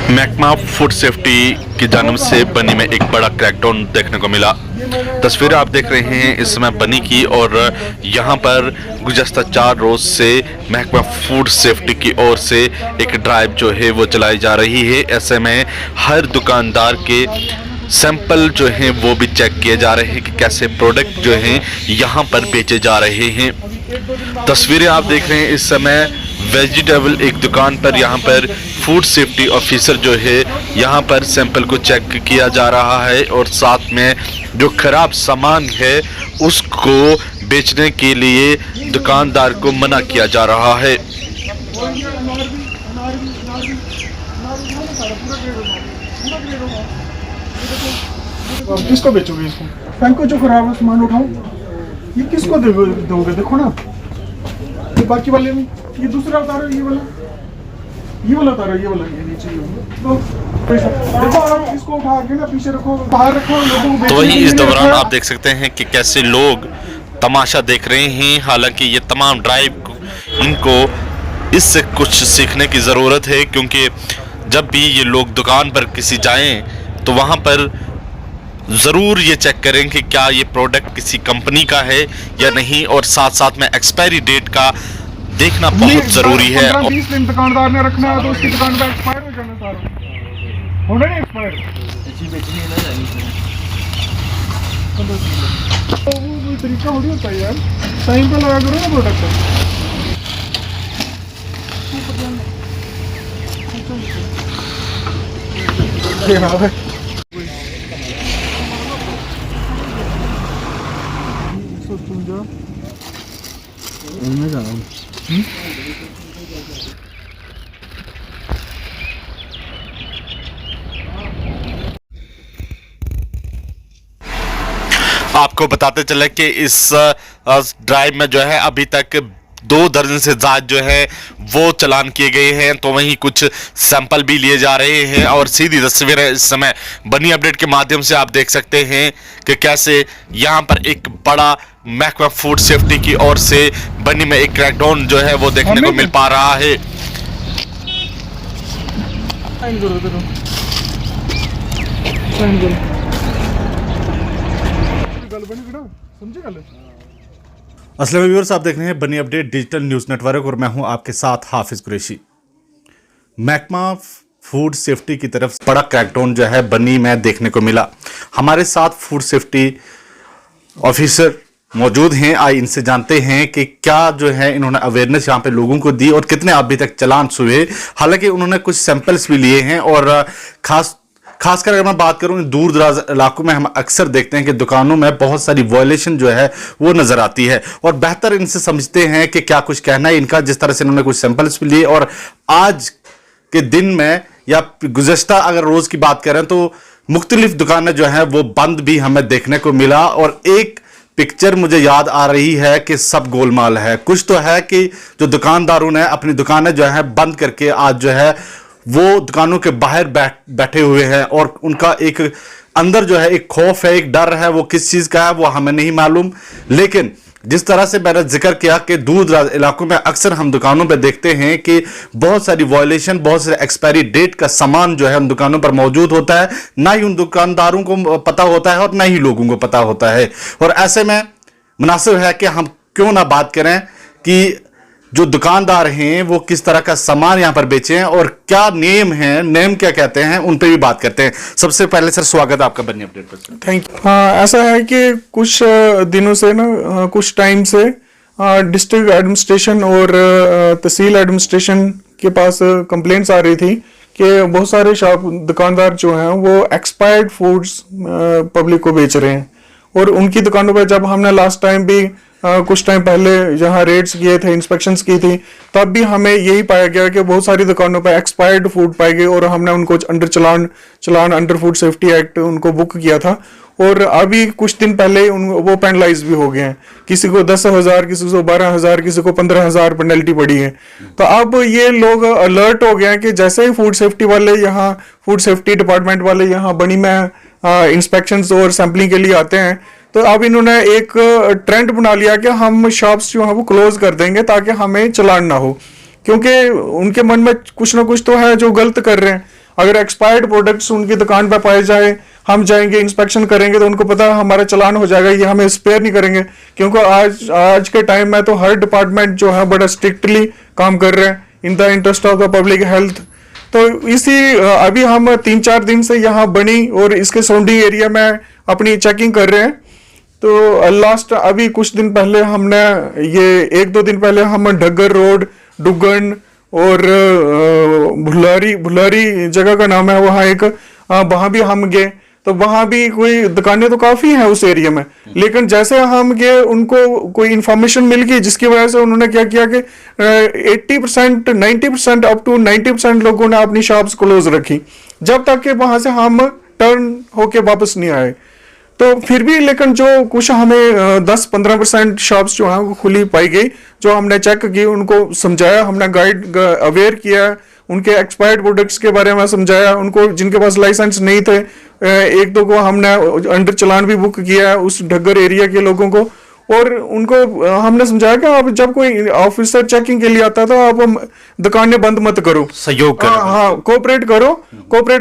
महकमा food safety की जानिब से बनी में एक बड़ा क्रैकडाउन देखने को मिला। तस्वीरें आप देख रहे हैं इस समय बनी की, और यहाँ पर गुज़श्ता 4 रोज से महकमा फूड सेफ्टी की ओर से एक ड्राइव जो है वो चलाई जा रही है। ऐसे में हर दुकानदार के सैंपल जो हैं वो भी चेक किए जा रहे हैं कि कैसे प्रोडक्ट जो हैं यहाँ पर बेचे जा रहे हैं। तस्वीरें आप देख रहे हैं इस समय वेजिटेबल एक दुकान पर, यहाँ पर फूड सेफ्टी ऑफिसर जो है यहाँ पर सैंपल को चेक किया जा रहा है, और साथ में जो खराब सामान है उसको बेचने के लिए दुकानदार को मना किया जा रहा है। किसको बेचोगे इसको? फेंको जो खराब है, सामान उठाओ। ये किसको दोगे? देखो ना, ये बाकी वाले में, ये दूसरा उतारो, ये वाला उतारो, ये नीचे तो देखो, आप इसको उठा के ना पीछे रखो, बाहर रखो, लोगों को। तो वही इस दौरान आप देख सकते हैं कि कैसे लोग तमाशा देख रहे हैं। हालांकि ये तमाम ड्राइव, इनको इससे कुछ सीखने की ज़रूरत है, क्योंकि जब भी ये लोग दुकान पर किसी जाएं तो वहाँ पर ज़रूर ये चेक करें कि क्या ये प्रोडक्ट किसी कंपनी का है या नहीं, और साथ साथ में एक्सपायरी डेट का देखना बहुत ज़रूरी है। 15-20 दिन दुकानदार ने रखना है तो उसकी दुकान का एक्सपायर हो जाना सारा, होना नहीं एक्सपायर। तो वो तरीका हो होता है यार, टाइम पे लगा करो ना प्रोडक्ट। आपको बताते चले कि इस ड्राइव में जो है अभी तक 2 दर्जन से ज़्यादा जो है वो चालान किए गए हैं। तो वहीं कुछ सैंपल भी लिए जा रहे हैं, और सीधी तस्वीरें इस समय बनी अपडेट के माध्यम से आप देख सकते हैं कि कैसे यहाँ पर एक बड़ा महकमा फूड सेफ्टी की ओर से बनी में एक क्रैकडाउन जो है वो देखने को मिल पा रहा है। अस्सलाम व्यूअर्स, आप देख रहे हैं बनी अपडेट डिजिटल न्यूज़ नेटवर्क, और मैं हूं आपके साथ हाफिज कुरैशी। महकमा फूड सेफ्टी की तरफ से बड़ा क्रैकडाउन जो है बनी में देखने को मिला। हमारे साथ फूड सेफ्टी ऑफिसर मौजूद हैं। आइए इनसे जानते हैं कि क्या जो है इन्होंने अवेयरनेस यहाँ पे लोगों को दी और कितने अभी तक चालान हुए। हालांकि उन्होंने कुछ सैंपल्स भी लिए हैं, और खासकर अगर मैं बात करूं दूर दराज इलाकों में हम अक्सर देखते हैं कि दुकानों में बहुत सारी वायलेशन जो है वो नजर आती है, और बेहतर इनसे समझते हैं कि क्या कुछ कहना है इनका। जिस तरह से इन्होंने कुछ सैंपल्स भी लिए, और आज के दिन में या गुज़श्ता अगर रोज की बात करें तो मुख्तलिफ दुकानें जो हैं वो बंद भी हमें देखने को मिला। और एक पिक्चर मुझे याद आ रही है कि सब गोलमाल है। कुछ तो है कि जो दुकानदारों ने अपनी दुकानें जो है बंद करके आज जो है वो दुकानों के बाहर बैठे हुए हैं, और उनका एक अंदर जो है एक खौफ है, एक डर है। वो किस चीज का है वो हमें नहीं मालूम, लेकिन जिस तरह से मैंने जिक्र किया कि दूर दराज इलाकों में अक्सर हम दुकानों पे देखते हैं कि बहुत सारी वायलेशन, बहुत सारे एक्सपायरी डेट का सामान जो है उन दुकानों पर मौजूद होता है। ना ही उन दुकानदारों को पता होता है और ना ही लोगों को पता होता है। और ऐसे में मुनासिब है कि हम क्यों ना बात करें कि जो दुकानदार हैं वो किस तरह का सामान यहाँ पर बेचे हैं, और क्या नेम क्या कहते हैं, उन पे भी बात करते हैं। सबसे पहले सर स्वागत है आपका बनी अपडेट पर। Thank you. हाँ, ऐसा है कि कुछ दिनों से ना, कुछ टाइम से डिस्ट्रिक्ट एडमिनिस्ट्रेशन और तहसील एडमिनिस्ट्रेशन के पास कंप्लेंट्स आ रही थी कि बहुत सारे दुकानदार जो हैं वो एक्सपायर्ड फूड्स पब्लिक को बेच रहे हैं। और उनकी दुकानों पर जब हमने लास्ट टाइम भी कुछ टाइम पहले जहां रेड्स किए थे, इंस्पेक्शंस की थी, तब भी हमें यही पाया गया कि बहुत सारी दुकानों पर एक्सपायर्ड फूड पाए गए, और हमने उनको अंडर चलान अंडर फूड सेफ्टी एक्ट उनको बुक किया था। और अभी कुछ दिन पहले वो पेनलाइज भी हो गए हैं। किसी को 10,000, किसी को 12,000, किसी को 15,000 पेनल्टी पड़ी है। तो अब ये लोग अलर्ट हो गए हैं कि जैसे ही फूड सेफ्टी वाले यहाँ, फूड सेफ्टी डिपार्टमेंट वाले यहाँ बनी में इंस्पेक्शंस और सैम्पलिंग के लिए आते हैं, तो अब इन्होंने एक ट्रेंड बना लिया कि हम शॉप्स जो है वो क्लोज कर देंगे ताकि हमें चलान ना हो, क्योंकि उनके मन में कुछ ना कुछ तो है जो गलत कर रहे हैं। अगर एक्सपायर्ड प्रोडक्ट्स उनकी दुकान पर पाए जाए, हम जाएंगे इंस्पेक्शन करेंगे तो उनको पता है हमारा चालान हो जाएगा, ये हमें स्पेयर नहीं करेंगे। क्योंकि आज के टाइम में तो हर डिपार्टमेंट जो है बड़ा स्ट्रिक्टली काम कर रहे हैं in the interest of the public health. तो इसी अभी हम 3-4 दिन से यहाँ बनी और इसके सराउंडिंग एरिया में अपनी चेकिंग कर रहे हैं। तो लास्ट अभी कुछ दिन पहले हमने ये 1-2 दिन पहले हम ढग्गर रोड, डुगन और भुलारी जगह का नाम है वहाँ एक, वहाँ भी हम गए। तो वहाँ भी कोई दुकानें तो काफी हैं उस एरिया में, लेकिन जैसे हम गए उनको कोई इंफॉर्मेशन मिल गई जिसकी वजह से उन्होंने क्या किया कि 80%, 90% अप टू 90% लोगों ने अपनी शॉप्स क्लोज रखी जब तक कि वहां से हम टर्न होके वापस नहीं आए। तो फिर भी लेकिन जो कुछ हमें 10-15% शॉप्स जो हैं वो खुली पाई गई, जो हमने चेक की, उनको समझाया, हमने गाइड अवेयर किया, उनके एक्सपायर्ड प्रोडक्ट्स के बारे में समझाया, उनको जिनके पास लाइसेंस नहीं थे 1-2 को हमने अंडर चलान भी बुक किया उस ढग्गर एरिया के लोगों को। और उनको हमने समझाया कि आप जब कोई ऑफिसर चेकिंग के लिए आता है तो आप दुकानें बंद मत करो, सहयोग करो। हाँ, कोऑपरेट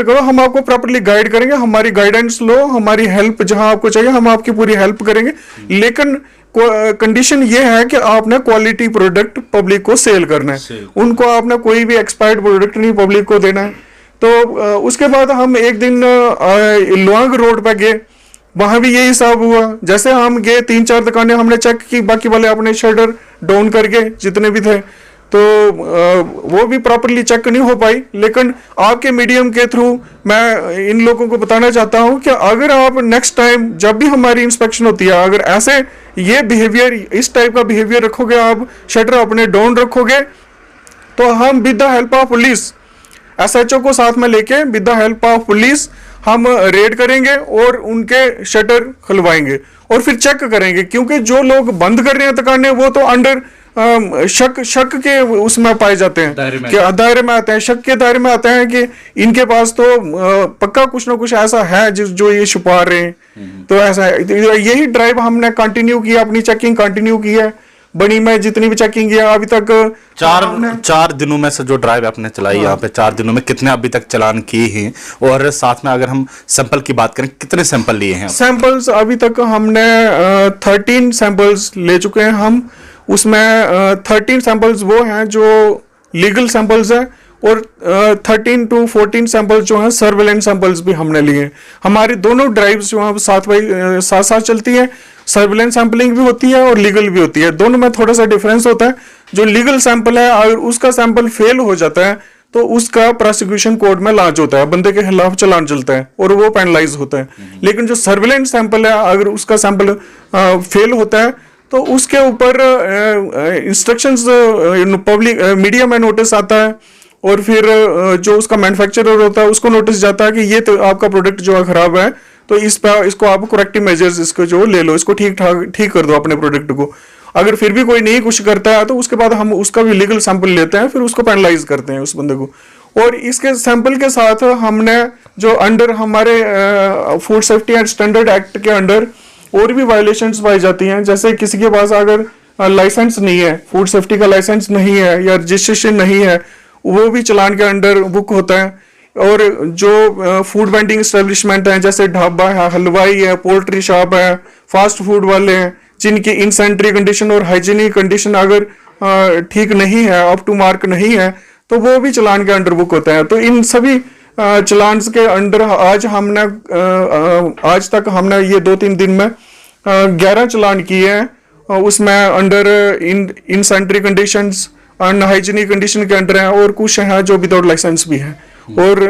करो, हम आपको प्रॉपर्ली गाइड करेंगे, हमारी गाइडेंस लो, हमारी हेल्प जहां आपको चाहिए हम आपकी पूरी हेल्प करेंगे, लेकिन कंडीशन ये है कि आपने क्वालिटी प्रोडक्ट पब्लिक को सेल करना है, उनको आपने कोई भी एक्सपायर्ड प्रोडक्ट नहीं पब्लिक को देना है। तो उसके बाद हम एक दिन लोअंग रोड पे गए, वहां भी यही हिसाब हुआ। जैसे हम गए 3-4 दुकानें हमने चेक की, बाकी वाले अपने शटर डाउन करके जितने भी थे, तो वो भी प्रॉपरली चेक नहीं हो पाई। लेकिन आपके मीडियम के थ्रू मैं इन लोगों को बताना चाहता हूं कि अगर आप नेक्स्ट टाइम जब भी हमारी इंस्पेक्शन होती है, अगर ऐसे ये बिहेवियर, इस टाइप का बिहेवियर रखोगे, आप शटर अपने डाउन रखोगे, तो हम with the help of police, SHO को साथ में लेके with the help of police हम रेड करेंगे और उनके शटर खुलवाएंगे और फिर चेक करेंगे। क्योंकि जो लोग बंद कर रहे हैं दुकानें वो तो अंडर शक के उसमें पाए जाते हैं, दायरे में आते हैं, शक के दायरे में आते हैं कि इनके पास तो पक्का कुछ ना कुछ ऐसा है जो ये छुपा रहे हैं। तो ऐसा है, यही ड्राइव हमने कंटिन्यू किया, अपनी चेकिंग कंटिन्यू की है। बनी में जितनी भी चेकिंग किया अभी तक, 4 दिनों में से जो ड्राइव आपने चलाई यहाँ पे, 4 दिनों में कितने अभी तक चालान किए हैं? और साथ में अगर हम सैंपल की बात करें, कितने सैंपल लिए हैं? सैंपल्स अभी तक हमने 13 सैंपल्स ले चुके हैं हम। उसमें 13 सैंपल्स वो हैं जो लीगल सैंपल्स हैं और 13 to 14 सैंपल्स जो हैं सर्वेलेंस सैंपल्स भी हमने लिए। हमारी दोनों ड्राइव्स जो हैं साथ साथ चलती हैं, सर्वेलेंस सैंपलिंग भी होती है और लीगल भी होती है। दोनों में थोड़ा सा डिफरेंस होता है। जो लीगल सैंपल है अगर उसका सैंपल फेल हो जाता है तो उसका प्रोसिक्यूशन कोर्ट में लॉन्च होता है, बंदे के खिलाफ चालान चलता है और वो पेनलाइज होता है। लेकिन जो सर्वेलेंस सैंपल है अगर उसका सैंपल फेल होता है तो उसके ऊपर इंस्ट्रक्शंस पब्लिक मीडिया में नोटिस आता है और फिर जो उसका मैन्युफैक्चरर होता है उसको नोटिस जाता है कि ये तो आपका प्रोडक्ट जो है खराब है, तो इसको आप करेक्टिव मेजर्स इसको जो ले लो, इसको ठीक कर दो अपने प्रोडक्ट को। अगर फिर भी कोई नहीं कुछ करता है तो उसके बाद हम उसका भी लीगल सैंपल लेते हैं, फिर उसको पेनलाइज करते हैं उस बंदे को। और इसके सैंपल के साथ हमने जो अंडर हमारे food safety and standard act के अंडर और भी वायलेशंस पाई जाती हैं। जैसे किसी के पास अगर लाइसेंस नहीं है, फूड सेफ्टी का लाइसेंस नहीं है या रजिस्ट्रेशन नहीं है, वो भी चालान के अंडर बुक होता है। और जो फूड वेंडिंग एस्टेब्लिशमेंट हैं जैसे ढाबा है, हलवाई है, पोल्ट्री शॉप है, फास्ट फूड वाले हैं, जिनकी इनसेंट्री कंडीशन और हाइजीनिक कंडीशन अगर ठीक नहीं है, अप टू मार्क नहीं है, तो वो भी चालान के अंडर बुक होता है। तो इन सभी चालान के अंडर आज तक हमने ये 2-3 दिन में 11 चालान किए हैं। उसमें अंडर इनसेंट्री कंडीशंस, अनहाइजीनिक कंडीशन के अंडर हैं और कुछ हैं जो विदाउट लाइसेंस भी हैं। और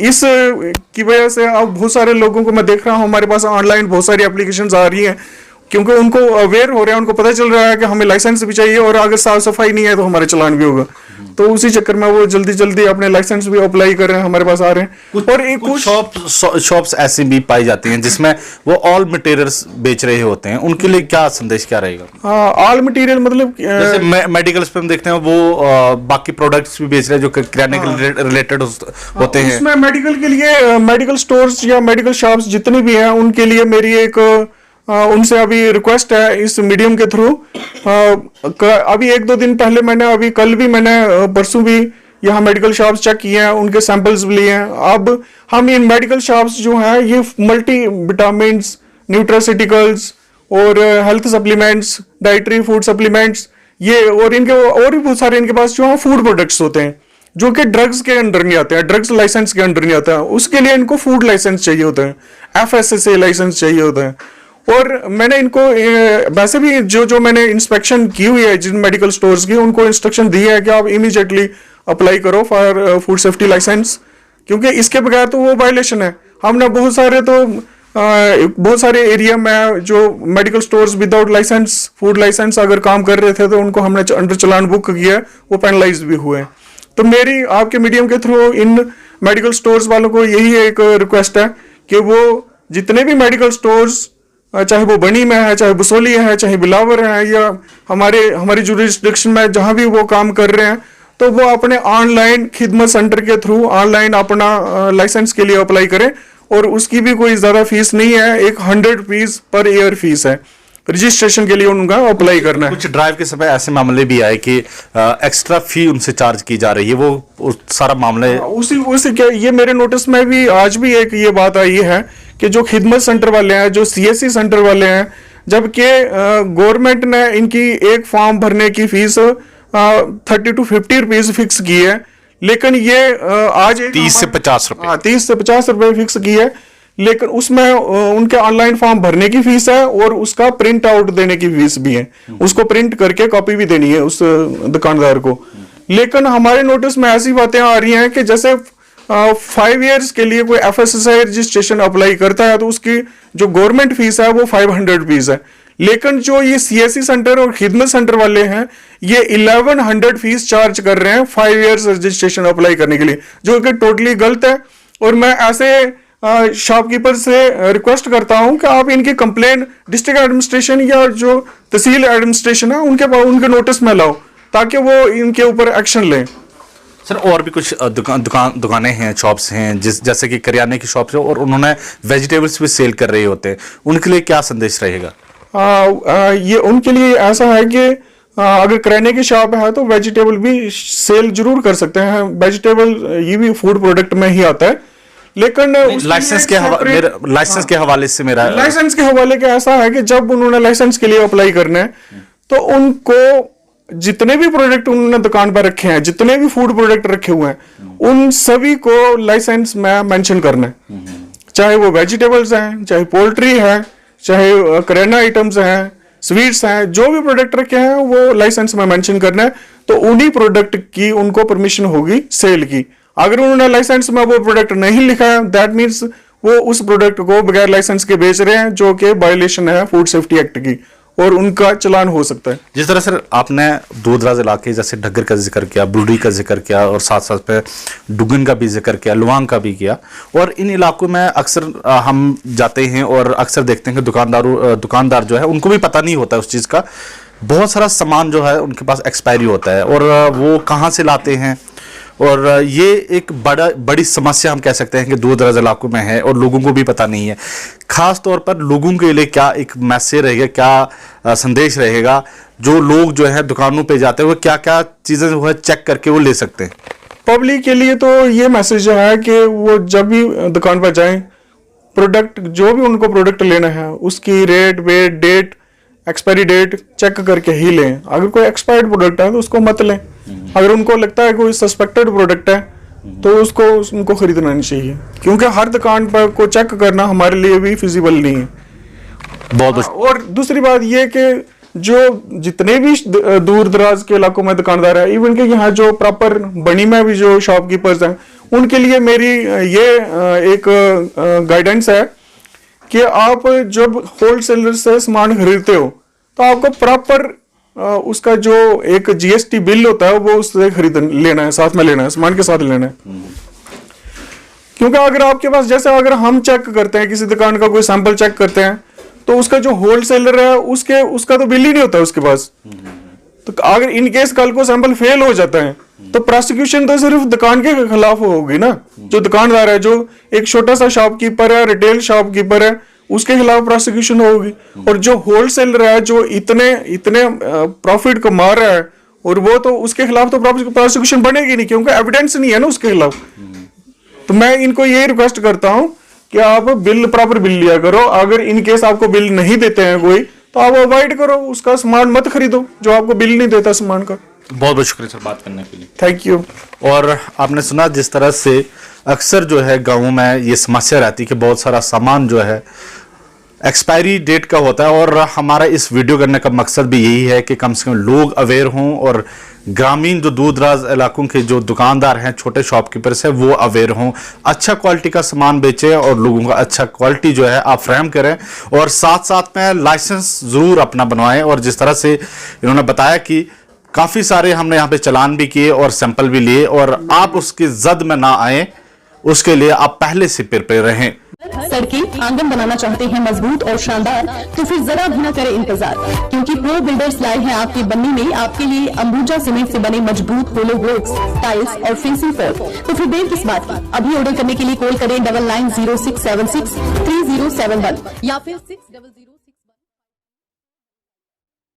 इस की वजह से अब बहुत सारे लोगों को मैं देख रहा हूँ, हमारे पास ऑनलाइन बहुत सारी एप्लीकेशंस आ रही हैं क्योंकि उनको अवेयर हो रहे हैं, उनको पता चल रहा है कि हमें लाइसेंस भी चाहिए और अगर साफ सफाई नहीं है तो हमारे चालान भी होगा। तो उसी चक्कर में वो जल्दी जल्दी अपने लाइसेंस भी अप्लाई कर रहे हैं, हमारे पास आ रहे हैं। और कुछ शॉप्स ऐसी भी पाई जाती हैं जिसमें वो ऑल मटेरियल्स बेच रहे होते हैं, उनके लिए क्या संदेश क्या रहेगा? हाँ, ऑल मटेरियल मतलब जैसे मेडिकल्स पे हम देखते हैं वो बाकी प्रोडक्ट्स भी बेच रहे हैं जो किराने के रिलेटेड होते हैं। उसमें मेडिकल के लिए मेडिकल स्टोर्स या मेडिकल शॉप्स जितनी भी हैं उनके लिए मेरी एक उनसे अभी रिक्वेस्ट है इस मीडियम के थ्रू। अभी 1-2 दिन पहले मैंने, अभी कल भी मैंने, परसों भी यहाँ मेडिकल शॉप्स चेक किए हैं, उनके सैंपल्स भी लिए हैं। अब हम इन मेडिकल शॉप्स जो हैं ये मल्टी विटामिन्स, न्यूट्रास्यूटिकल्स और health supplements, dietary food supplements, ये और इनके और भी बहुत सारे इनके पास जो है फूड प्रोडक्ट्स होते हैं जो कि ड्रग्स के अंडर नहीं आते हैं, ड्रग्स लाइसेंस के अंडर नहीं आता है। उसके लिए इनको फूड लाइसेंस चाहिए होता है, FSSAI लाइसेंस चाहिए होता है। और मैंने इनको वैसे भी जो मैंने इंस्पेक्शन की हुई है जिन मेडिकल स्टोर्स की, उनको इंस्ट्रक्शन दी है कि आप इमीडिएटली अप्लाई करो फॉर फूड सेफ्टी लाइसेंस, क्योंकि इसके बगैर तो वो वायलेशन है। हमने बहुत सारे एरिया में जो medical stores without license, food license अगर काम कर रहे थे तो उनको हमने अंडर चलान बुक किया, वो पेनलाइज भी हुए। तो मेरी आपके मीडियम के थ्रू इन मेडिकल स्टोर्स वालों को यही एक रिक्वेस्ट है कि वो जितने भी मेडिकल स्टोर्स, चाहे वो बनी में है, चाहे बसोली है, चाहे बिलावर है, या हमारी जुरिस्डिक्शन में जहां भी वो काम कर रहे हैं, तो वो अपने ऑनलाइन खिदमत सेंटर के थ्रू ऑनलाइन अपना लाइसेंस के लिए अप्लाई करें। और उसकी भी कोई ज्यादा फीस नहीं है, एक 100 रुपीज पर ईयर फीस है रजिस्ट्रेशन के लिए उनका अप्लाई करना है। कुछ ड्राइव के समय ऐसे मामले भी आए कि एक्स्ट्रा फी उनसे चार्ज की जा रही है, वो सारा मामले उसी क्या ये मेरे नोटिस में भी आज भी एक ये बात आई है कि जो खिदमत सेंटर वाले हैं, जो CSC सेंटर वाले हैं, जबकि गवर्नमेंट ने इनकी एक फॉर्म भरने की फीस 30 to 50 रुपीज फिक्स की है, लेकिन ये आज 30 से 50 रुपए, हाँ 30 से 50 रुपए फिक्स की है, लेकिन उसमें उनके ऑनलाइन फॉर्म भरने की फीस है और उसका प्रिंट आउट देने की फीस भी है, उसको प्रिंट करके कॉपी भी देनी है उस दुकानदार को। लेकिन हमारे नोटिस में ऐसी बातें आ रही हैं कि जैसे 5 इयर्स के लिए कोई FSSAI रजिस्ट्रेशन अप्लाई करता है तो उसकी जो गवर्नमेंट फीस है वो 500 रुपीज है, लेकिन जो ये CSC सेंटर और खिदमत सेंटर वाले हैं ये 1100 फीस चार्ज कर रहे हैं 5 इयर्स रजिस्ट्रेशन अप्लाई करने के लिए, जो कि टोटली गलत है। और मैं ऐसे शॉपकीपर से रिक्वेस्ट करता हूं कि आप इनकी कंप्लेन डिस्ट्रिक्ट एडमिनिस्ट्रेशन या जो तहसील एडमिनिस्ट्रेशन है उनके नोटिस में लाओ, ताकि वो इनके ऊपर एक्शन लें। सर और भी कुछ दुकानें हैं, शॉप्स हैं, जैसे कि करियाने की शॉप्स है और उन्होंने वेजिटेबल्स भी सेल कर रहे होते हैं, उनके लिए क्या संदेश रहेगा? ये उनके लिए ऐसा है कि अगर किराने की शॉप है तो वेजिटेबल भी सेल जरूर कर सकते हैं। वेजिटेबल ये भी फूड प्रोडक्ट में ही आता है, लेकिन लाइसेंस के हवाले से मेरा लाइसेंस के हवाले के ऐसा है कि जब उन्होंने लाइसेंस के लिए अप्लाई करना है तो उनको जितने भी प्रोडक्ट उन्होंने दुकान पर रखे हैं, जितने भी फूड प्रोडक्ट रखे हुए हैं, उन सभी को लाइसेंस में मेंशन करना है, चाहे वो वेजिटेबल्स हैं, चाहे पोल्ट्री है, चाहे करियाना आइटम्स हैं, स्वीट्स हैं, जो भी प्रोडक्ट रखे हैं वो लाइसेंस में मेंशन करना है। तो उन्हीं प्रोडक्ट की उनको परमिशन होगी सेल की। अगर उन्होंने लाइसेंस में वो प्रोडक्ट नहीं लिखा है, दैट मीन्स वो उस प्रोडक्ट को बगैर लाइसेंस के बेच रहे हैं, जो कि वायलेशन है फूड सेफ्टी एक्ट की, और उनका चलान हो सकता है। जिस तरह सर आपने दूर दराज इलाके जैसे ढग्गर का जिक्र किया, बुलडी का जिक्र किया और साथ साथ पे डुगन का भी जिक्र किया, लुवांग का भी किया, और इन इलाकों में अक्सर हम जाते हैं और अक्सर देखते हैं कि दुकानदार जो है उनको भी पता नहीं होता उस चीज़ का, बहुत सारा सामान जो है उनके पास एक्सपायरी होता है और वो कहाँ से लाते हैं, और ये एक बड़ी समस्या हम कह सकते हैं कि दूर दराज इलाकों में है और लोगों को भी पता नहीं है। खास तौर पर लोगों के लिए क्या एक मैसेज रहेगा, क्या संदेश रहेगा, जो लोग जो है दुकानों पे जाते हैं वो क्या क्या चीज़ें जो है चेक करके वो ले सकते हैं? पब्लिक के लिए तो ये मैसेज है कि वो जब भी दुकान पर जाएं, प्रोडक्ट जो भी उनको प्रोडक्ट लेना है उसकी rate, weight, date, expiry date check करके ही लें। अगर कोई एक्सपायर्ड प्रोडक्ट है तो उसको मत लें। अगर उनको लगता है कोई सस्पेक्टेड प्रोडक्ट है तो उनको खरीदना नहीं चाहिए, क्योंकि हर दुकान पर को चेक करना हमारे लिए भी फिजिबल नहीं है। बहुत और दूसरी बात ये कि जो जितने भी दूर दराज के इलाकों में दुकानदार है, इवन के यहाँ जो प्रॉपर बनी में भी जो शॉपकीपर्स हैं, उनके लिए मेरी ये एक गाइडेंस है कि आप जब होलसेलर से सामान खरीदते हो तो आपको प्रॉपर उसका जो एक GST बिल होता है वो उससे लेना है, साथ में लेना है, सामान के साथ लेना है। क्योंकि अगर आपके पास, जैसे अगर हम चेक करते हैं किसी दुकान का कोई सैंपल चेक करते हैं तो उसका जो होलसेलर है उसका तो बिल ही नहीं होता उसके पास। तो अगर इन केस कल को सैंपल फेल हो जाता है तो प्रोसिक्यूशन तो सिर्फ दुकान के खिलाफ होगी ना। जो दुकानदार है, जो एक छोटा सा शॉपकीपर है, रिटेल शॉपकीपर है, उसके खिलाफ प्रोसिक्यूशन होगी। और जो होलसेलर है, जो इतने प्रॉफिट कमा रहा है और वो तो उसके खिलाफ तो प्रोसिक्यूशन बनेगी नहीं, क्योंकि एविडेंस नहीं है ना उसके खिलाफ। तो मैं इनको ये रिक्वेस्ट करता हूं कि आप बिल प्रॉपर बिल लिया करो। अगर इन केस आपको बिल नहीं देते हैं कोई, तो आप अवॉइड करो, उसका सामान मत खरीदो जो आपको बिल नहीं देता सामान का। बहुत बहुत शुक्रिया सर बात करने के लिए। Thank you. और आपने सुना जिस तरह से अक्सर जो है गाँव में ये समस्या रहती है कि बहुत सारा सामान जो है एक्सपायरी डेट का होता है, और हमारा इस वीडियो करने का मकसद भी यही है कि कम से कम लोग अवेयर हों और ग्रामीण जो दूर दराज इलाकों के जो दुकानदार हैं, छोटे शॉपकीपर्स हैं, वो अवेयर हों, अच्छा क्वालिटी का सामान बेचें और लोगों का अच्छा क्वालिटी जो है आप फ्रेम करें, और साथ साथ में लाइसेंस ज़रूर अपना बनवाएं। और जिस तरह से इन्होंने बताया कि काफ़ी सारे हमने यहाँ पे चालान भी किए और सैंपल भी लिए, और आप उसकी जद में ना आए, उसके लिए आप पहले से प्रिपेयर रहें। सड़कें आंगन बनाना चाहते हैं मजबूत और शानदार, तो फिर जरा भी ना करें इंतजार, क्योंकि प्रो बिल्डर्स लाए हैं आपके बन्नी में आपके लिए अंबुजा सीमेंट से बने मजबूत होलो ब्लॉक्स, टाइल्स और फेंसिंग फ्लोर। तो फिर देर किस बात की, अभी ऑर्डर करने के लिए कॉल करें 9906763071 या फिर 600